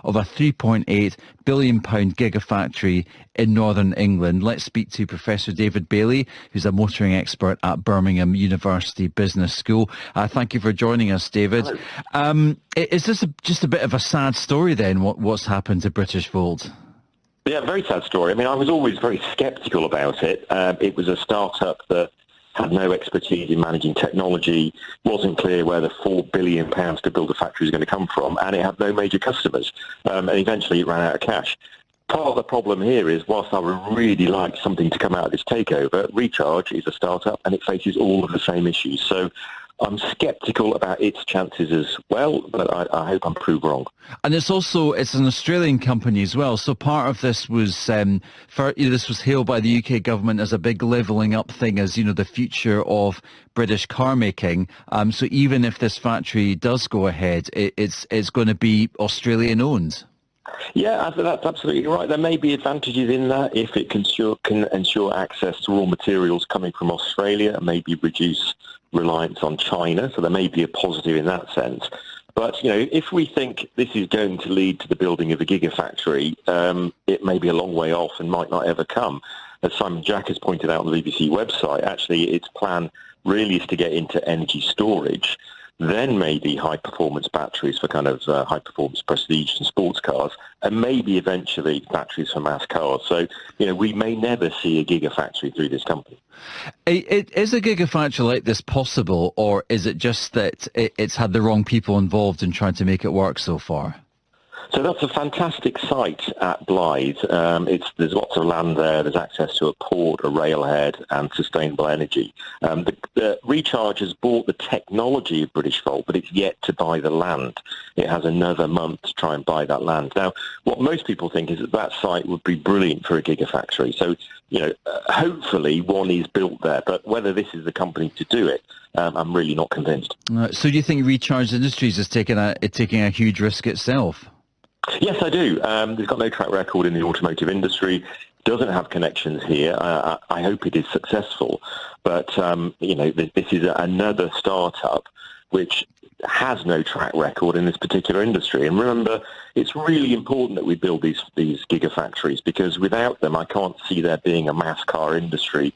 of a £3.8 billion gigafactory in northern England. Let's speak to Professor David Bailey, who's a motoring expert at Birmingham University Business School. Thank you for joining us, David. Is this just a bit of a sad story then, what's happened to Britishvolt? Yeah, very sad story. I mean, I was always very sceptical about it. It was a startup that had no expertise in managing technology, wasn't clear where the £4 billion to build a factory was going to come from, and it had no major customers. And eventually it ran out of cash. Part of the problem here is, whilst I would really like something to come out of this takeover, Recharge is a startup and it faces all of the same issues. So I'm sceptical about its chances as well, but I hope I'm proved wrong. And it's an Australian company as well. So part of this was this was hailed by the UK government as a big levelling up thing, as the future of British car making. So even if this factory does go ahead, it's going to be Australian owned. Yeah, that's absolutely right. There may be advantages in that if it can ensure access to raw materials coming from Australia and maybe reduce reliance on China. So there may be a positive in that sense. But, if we think this is going to lead to the building of a gigafactory, it may be a long way off and might not ever come. As Simon Jack has pointed out on the BBC website, actually its plan really is to get into energy storage, then maybe high-performance batteries for kind of high-performance prestige and sports cars, and maybe eventually batteries for mass cars. So, we may never see a gigafactory through this company. Is a gigafactory like this possible, or is it just that it's had the wrong people involved in trying to make it work so far? So that's a fantastic site at Blyth. There's lots of land there. There's access to a port, a railhead, and sustainable energy. The Recharge has bought the technology of Britishvolt, but it's yet to buy the land. It has another month to try and buy that land. Now, what most people think is that site would be brilliant for a gigafactory. So, hopefully one is built there. But whether this is the company to do it, I'm really not convinced. So do you think Recharge Industries is taking a huge risk itself? Yes, I do. They've got no track record in the automotive industry, doesn't have connections here. I hope it is successful. But, this is another startup which has no track record in this particular industry. And remember, it's really important that we build these gigafactories, because without them, I can't see there being a mass car industry